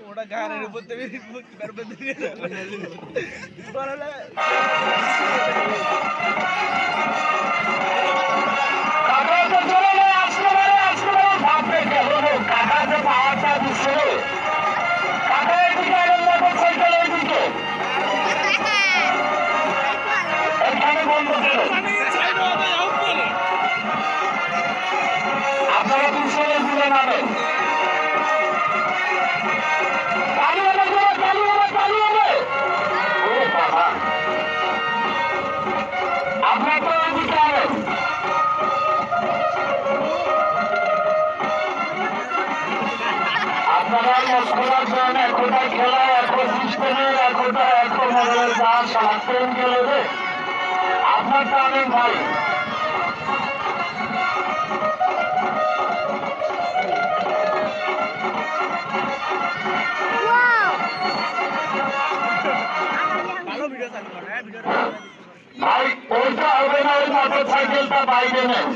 ওটা গায়ের উপর থেকে আপনারা পিছনে ঘুরে নামেন। আপনারা খেলার জন্য একটা খেলা একটা সিস্টেমের একটা মডেলের গান সারাক্ষণ খেলবে আপনার টানে ভাই। ভাই ওইটা হবে না, ওই মোটর সাইকেলটা বাইরে নেই।